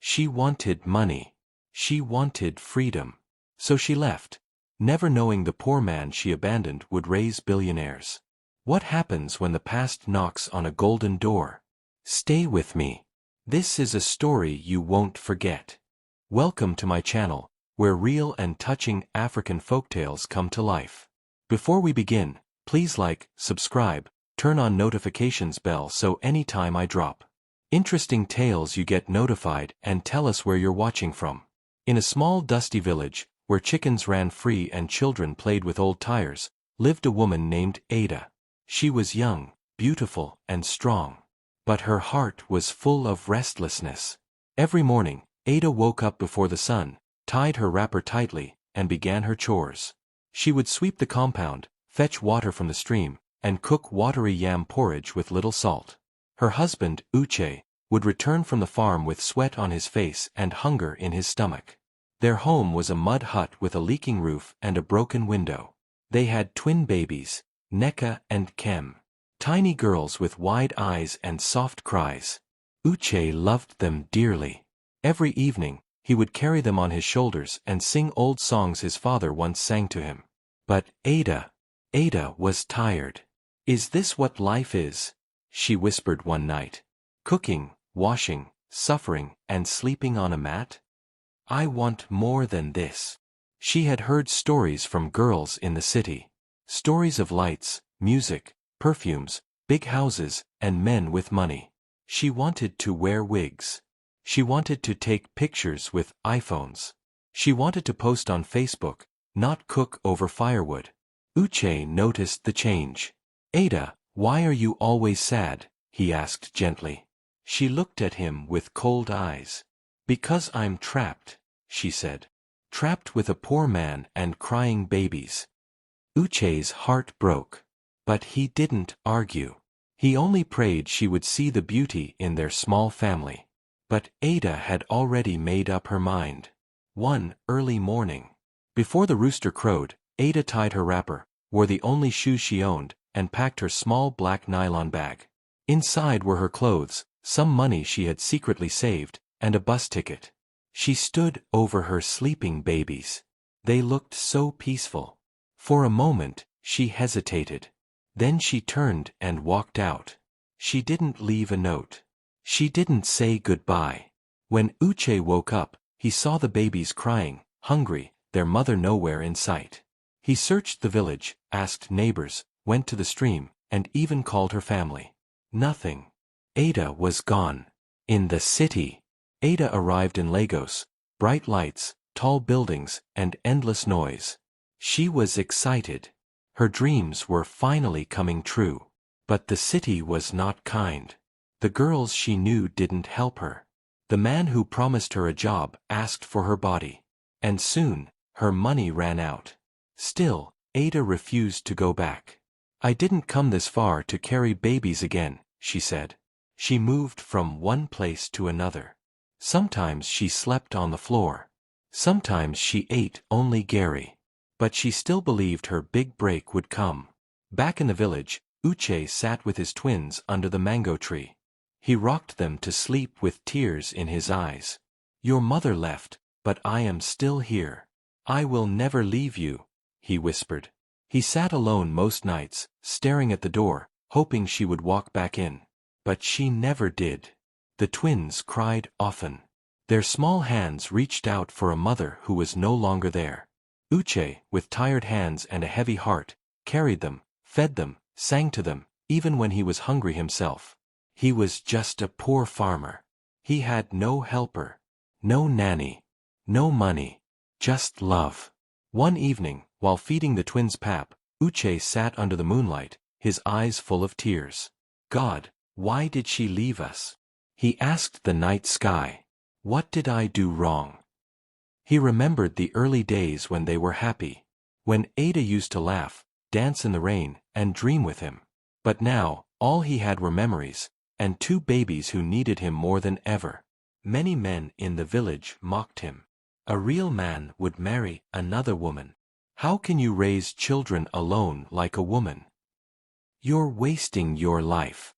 She wanted money. She wanted freedom. So she left, never knowing the poor man she abandoned would raise billionaires. What happens when the past knocks on a golden door? Stay with me. This is a story you won't forget. Welcome to my channel, where real and touching African folktales come to life. Before we begin, please like, subscribe, turn on notifications bell so anytime I drop interesting tales you get notified, and tell us where you're watching from. In a small dusty village, where chickens ran free and children played with old tires, lived a woman named Ada. She was young, beautiful, and strong. But her heart was full of restlessness. Every morning, Ada woke up before the sun, tied her wrapper tightly, and began her chores. She would sweep the compound, fetch water from the stream, and cook watery yam porridge with little salt. Her husband, Uche, would return from the farm with sweat on his face and hunger in his stomach. Their home was a mud hut with a leaking roof and a broken window. They had twin babies, Neka and Kem. Tiny girls with wide eyes and soft cries. Uche loved them dearly. Every evening, he would carry them on his shoulders and sing old songs his father once sang to him. But Ada was tired. "Is this what life is?" she whispered one night. "Cooking, washing, suffering, and sleeping on a mat? I want more than this." She had heard stories from girls in the city. Stories of lights, music, perfumes, big houses, and men with money. She wanted to wear wigs. She wanted to take pictures with iPhones. She wanted to post on Facebook, not cook over firewood. Uche noticed the change. "Ada, why are you always sad?" he asked gently. She looked at him with cold eyes. "Because I'm trapped," she said. "Trapped with a poor man and crying babies." Uche's heart broke. But he didn't argue. He only prayed she would see the beauty in their small family. But Ada had already made up her mind. One early morning, before the rooster crowed, Ada tied her wrapper, wore the only shoes she owned, and packed her small black nylon bag. Inside were her clothes, some money she had secretly saved, and a bus ticket. She stood over her sleeping babies. They looked so peaceful. For a moment, she hesitated. Then she turned and walked out. She didn't leave a note. She didn't say goodbye. When Uche woke up, he saw the babies crying, hungry, their mother nowhere in sight. He searched the village, asked neighbors, went to the stream, and even called her family. Nothing. Ada was gone. In the city, Ada arrived in Lagos, bright lights, tall buildings, and endless noise. She was excited. Her dreams were finally coming true. But the city was not kind. The girls she knew didn't help her. The man who promised her a job asked for her body. And soon, her money ran out. Still, Ada refused to go back. "I didn't come this far to carry babies again," she said. She moved from one place to another. Sometimes she slept on the floor. Sometimes she ate only Gary. But she still believed her big break would come. Back in the village, Uche sat with his twins under the mango tree. He rocked them to sleep with tears in his eyes. "Your mother left, but I am still here. I will never leave you," he whispered. He sat alone most nights, staring at the door, hoping she would walk back in. But she never did. The twins cried often. Their small hands reached out for a mother who was no longer there. Uche, with tired hands and a heavy heart, carried them, fed them, sang to them, even when he was hungry himself. He was just a poor farmer. He had no helper, no nanny, no money, just love. One evening, while feeding the twins pap, Uche sat under the moonlight, his eyes full of tears. "God, why did she leave us?" he asked the night sky. "What did I do wrong?" He remembered the early days when they were happy. When Ada used to laugh, dance in the rain, and dream with him. But now, all he had were memories, and two babies who needed him more than ever. Many men in the village mocked him. A real man would marry another woman. "How can you raise children alone like a woman? You're wasting your life."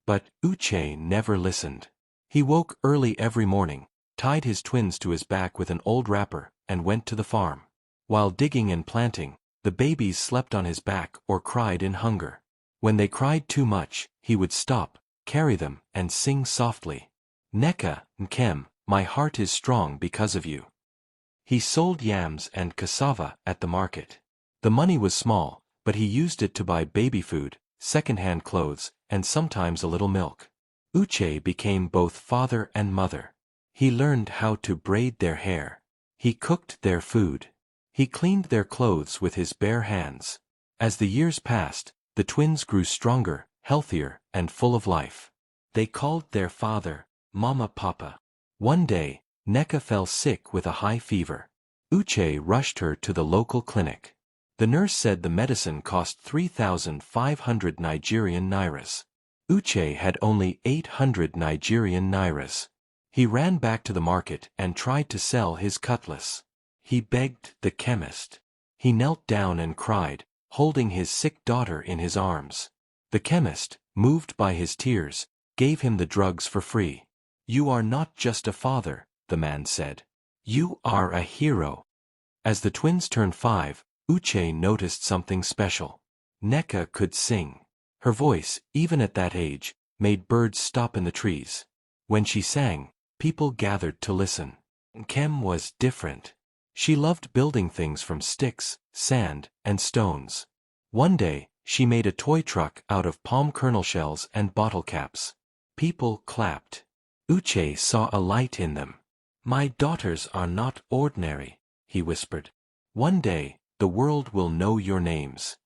But Uche never listened. He woke early every morning, tied his twins to his back with an old wrapper, and went to the farm. While digging and planting, the babies slept on his back or cried in hunger. When they cried too much, he would stop, carry them, and sing softly. Neka, Nkem, my heart is strong because of you. He sold yams and cassava at the market. The money was small, but he used it to buy baby food, second-hand clothes, and sometimes a little milk. Uche became both father and mother. He learned how to braid their hair. He cooked their food. He cleaned their clothes with his bare hands. As the years passed, the twins grew stronger, healthier, and full of life. They called their father Mama Papa. One day, Neka fell sick with a high fever. Uche rushed her to the local clinic. The nurse said the medicine cost 3,500 Nigerian nairas. Uche had only 800 Nigerian nairas. He ran back to the market and tried to sell his cutlass. He begged the chemist. He knelt down and cried, holding his sick daughter in his arms. The chemist, moved by his tears, gave him the drugs for free. "You are not just a father," the man said. "You are a hero." As the twins turned 5, Uche noticed something special. Neka could sing. Her voice, even at that age, made birds stop in the trees. When she sang, people gathered to listen. Nkem was different. She loved building things from sticks, sand, and stones. One day, she made a toy truck out of palm kernel shells and bottle caps. People clapped. Uche saw a light in them. "My daughters are not ordinary," he whispered. "One day, the world will know your names."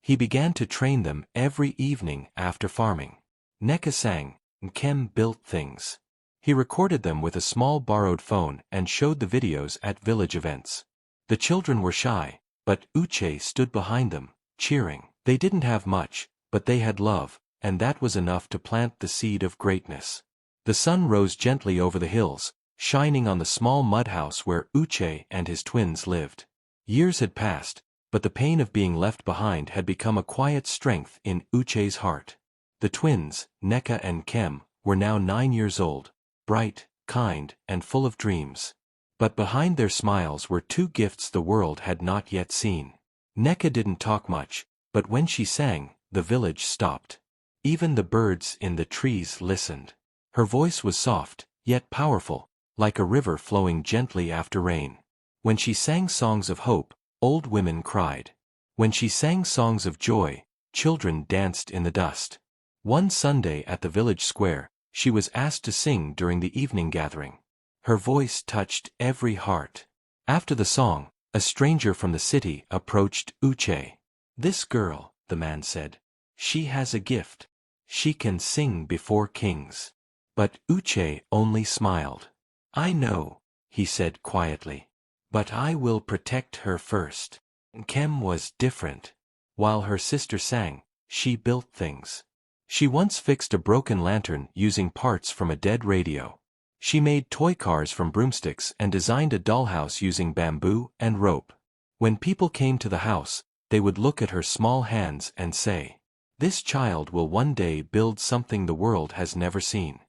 He began to train them every evening after farming. Neka sang, Nkem built things. He recorded them with a small borrowed phone and showed the videos at village events. The children were shy, but Uche stood behind them, cheering. They didn't have much, but they had love, and that was enough to plant the seed of greatness. The sun rose gently over the hills, shining on the small mud house where Uche and his twins lived. Years had passed, but the pain of being left behind had become a quiet strength in Uche's heart. The twins, Neka and Kem, were now 9 years old, bright, kind, and full of dreams. But behind their smiles were 2 gifts the world had not yet seen. Neka didn't talk much, but when she sang, the village stopped. Even the birds in the trees listened. Her voice was soft, yet powerful, like a river flowing gently after rain. When she sang songs of hope, old women cried. When she sang songs of joy, children danced in the dust. One Sunday at the village square, she was asked to sing during the evening gathering. Her voice touched every heart. After the song, a stranger from the city approached Uche. "This girl," the man said. "She has a gift. She can sing before kings." But Uche only smiled. "I know," he said quietly. "But I will protect her first." Nkem was different. While her sister sang, she built things. She once fixed a broken lantern using parts from a dead radio. She made toy cars from broomsticks and designed a dollhouse using bamboo and rope. When people came to the house, they would look at her small hands and say, "This child will one day build something the world has never seen."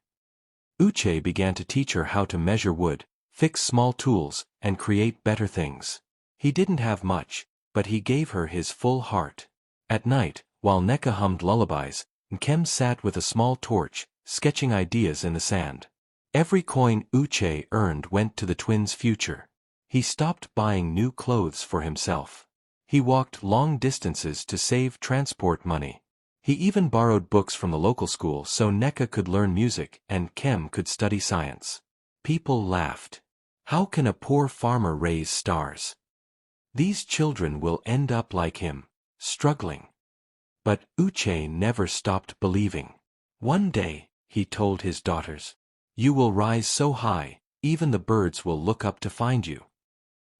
Uche began to teach her how to measure wood, fix small tools, and create better things. He didn't have much, but he gave her his full heart. At night, while Neka hummed lullabies, Nkem sat with a small torch, sketching ideas in the sand. Every coin Uche earned went to the twins' future. He stopped buying new clothes for himself. He walked long distances to save transport money. He even borrowed books from the local school so Neka could learn music and Kem could study science. People laughed. "How can a poor farmer raise stars? These children will end up like him, struggling." But Uche never stopped believing. "One day," he told his daughters, "you will rise so high, even the birds will look up to find you."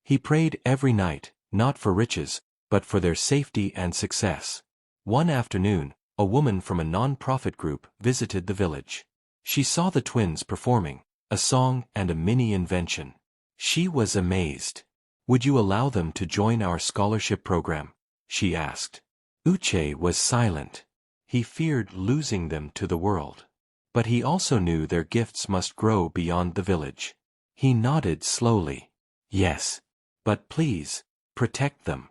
He prayed every night, not for riches, but for their safety and success. One afternoon, a woman from a non-profit group visited the village. She saw the twins performing, a song and a mini invention. She was amazed. "Would you allow them to join our scholarship program?" she asked. Uche was silent. He feared losing them to the world. But he also knew their gifts must grow beyond the village. He nodded slowly. Yes. But please, protect them.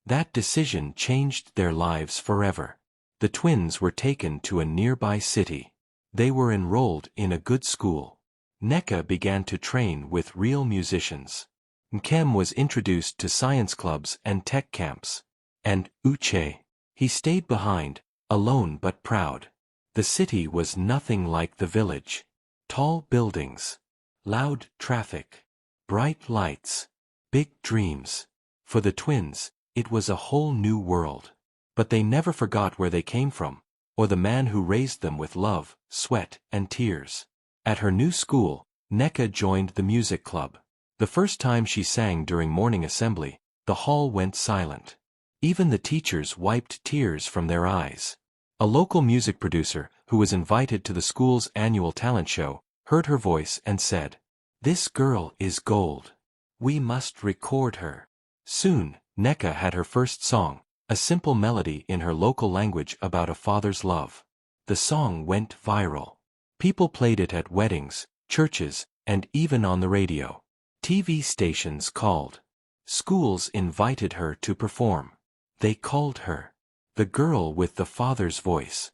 That decision changed their lives forever. The twins were taken to a nearby city. They were enrolled in a good school. Neka began to train with real musicians. Nkem was introduced to science clubs and tech camps. And Uche, he stayed behind, alone but proud. The city was nothing like the village. Tall buildings, loud traffic, bright lights, big dreams. For the twins, it was a whole new world. But they never forgot where they came from, or the man who raised them with love, sweat, and tears. At her new school, Neka joined the music club. The first time she sang during morning assembly, the hall went silent. Even the teachers wiped tears from their eyes. A local music producer, who was invited to the school's annual talent show, heard her voice and said, "This girl is gold. We must record her." Soon, Neka had her first song, a simple melody in her local language about a father's love. The song went viral. People played it at weddings, churches, and even on the radio. TV stations called. Schools invited her to perform. They called her the girl with the father's voice.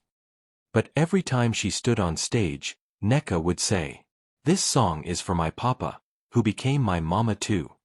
But every time she stood on stage, Neka would say, "This song is for my papa, who became my mama too."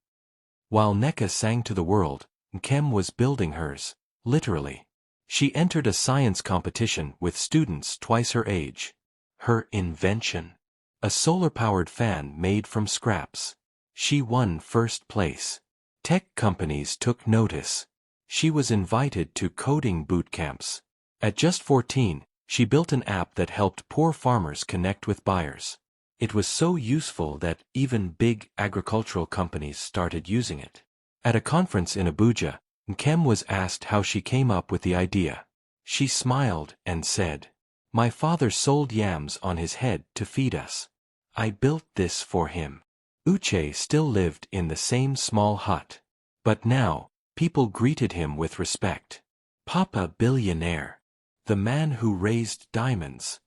While Neka sang to the world, Nkem was building hers, literally. She entered a science competition with students twice her age. Her invention, a solar-powered fan made from scraps. She won first place. Tech companies took notice. She was invited to coding boot camps. At just 14, she built an app that helped poor farmers connect with buyers. It was so useful that even big agricultural companies started using it. At a conference in Abuja, Nkem was asked how she came up with the idea. She smiled and said, "My father sold yams on his head to feed us. I built this for him." Uche still lived in the same small hut. But now, people greeted him with respect. Papa Billionaire, the man who raised diamonds.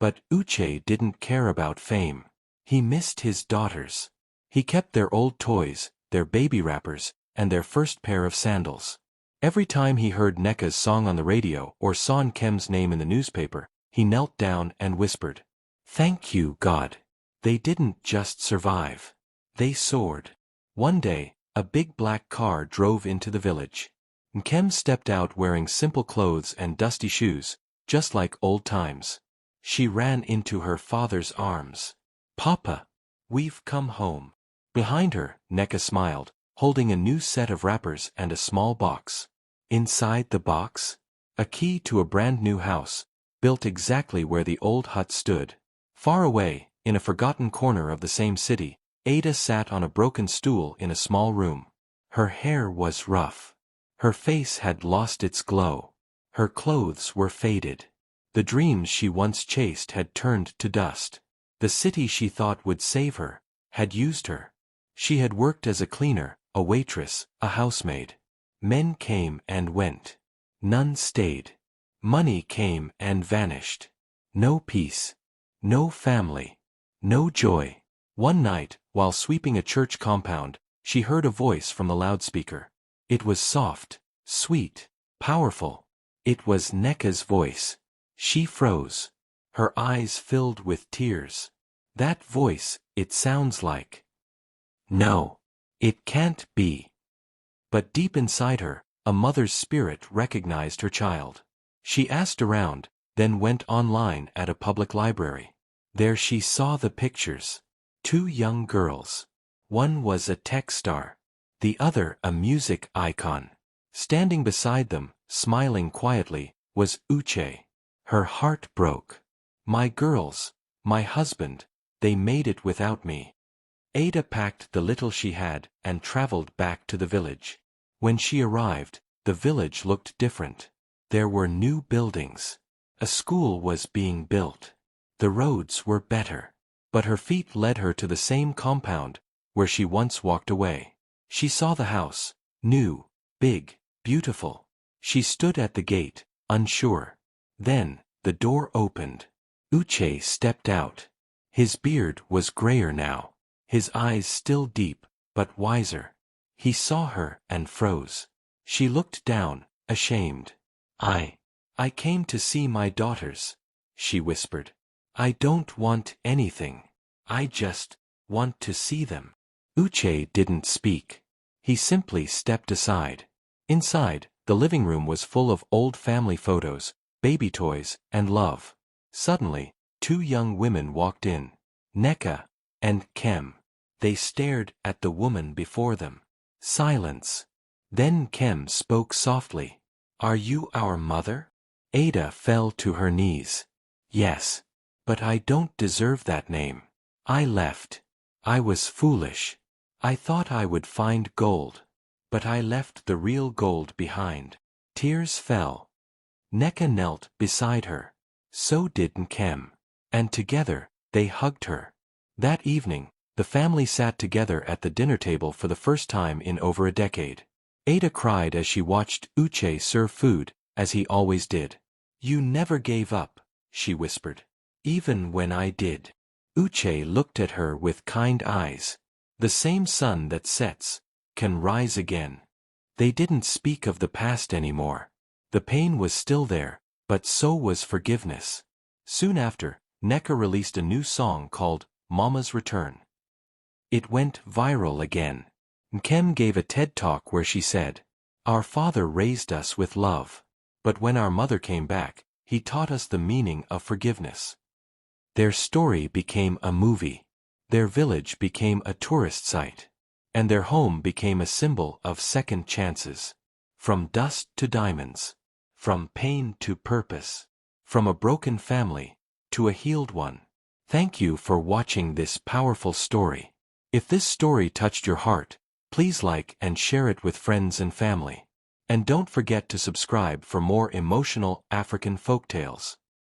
But Uche didn't care about fame. He missed his daughters. He kept their old toys, their baby wrappers, and their first pair of sandals. Every time he heard Neka's song on the radio or saw Nkem's name in the newspaper, he knelt down and whispered, "Thank you, God. They didn't just survive. They soared." One day, a big black car drove into the village. Nkem stepped out wearing simple clothes and dusty shoes, just like old times. She ran into her father's arms. "Papa, we've come home." Behind her, Neka smiled, holding a new set of wrappers and a small box. Inside the box, a key to a brand new house, built exactly where the old hut stood. Far away, in a forgotten corner of the same city, Ada sat on a broken stool in a small room. Her hair was rough. Her face had lost its glow. Her clothes were faded. The dreams she once chased had turned to dust. The city she thought would save her had used her. She had worked as a cleaner, a waitress, a housemaid. Men came and went. None stayed. Money came and vanished. No peace. No family. No joy. One night, while sweeping a church compound, she heard a voice from the loudspeaker. It was soft, sweet, powerful. It was Neka's voice. She froze. Her eyes filled with tears. That voice, it sounds like. No, it can't be. But deep inside her, a mother's spirit recognized her child. She asked around, then went online at a public library. There she saw the pictures. 2 young girls. One was a tech star. The other a music icon. Standing beside them, smiling quietly, was Uche. Her heart broke. "My girls, my husband, they made it without me." Ada packed the little she had and traveled back to the village. When she arrived, the village looked different. There were new buildings. A school was being built. The roads were better. But her feet led her to the same compound where she once walked away. She saw the house, new, big, beautiful. She stood at the gate, unsure. Then, the door opened. Uche stepped out. His beard was grayer now. his eyes still deep, but wiser. He saw her and froze. She looked down, ashamed. I came to see my daughters," she whispered. "I don't want anything. I just want to see them." Uche didn't speak. He simply stepped aside. Inside, the living room was full of old family photos, baby toys, and love. Suddenly, two young women walked in. Neka and Kem. They stared at the woman before them. Silence. Then Kem spoke softly. "Are you our mother?" Ada fell to her knees. "Yes. But I don't deserve that name. I left. I was foolish. I thought I would find gold. But I left the real gold behind." Tears fell. Neka knelt beside her. So did Nkem. And together, they hugged her. That evening, the family sat together at the dinner table for the first time in over a decade. Ada cried as she watched Uche serve food, as he always did. "You never gave up," she whispered. "Even when I did." Uche looked at her with kind eyes. "The same sun that sets can rise again." They didn't speak of the past anymore. The pain was still there, but so was forgiveness. Soon after, Neka released a new song called Mama's Return. It went viral again. Nkem gave a TED Talk where she said, "Our father raised us with love. But when our mother came back, he taught us the meaning of forgiveness." Their story became a movie. Their village became a tourist site. And their home became a symbol of second chances. From dust to diamonds. From pain to purpose. From a broken family to a healed one. Thank you for watching this powerful story. If this story touched your heart, please like and share it with friends and family. And don't forget to subscribe for more emotional African folktales.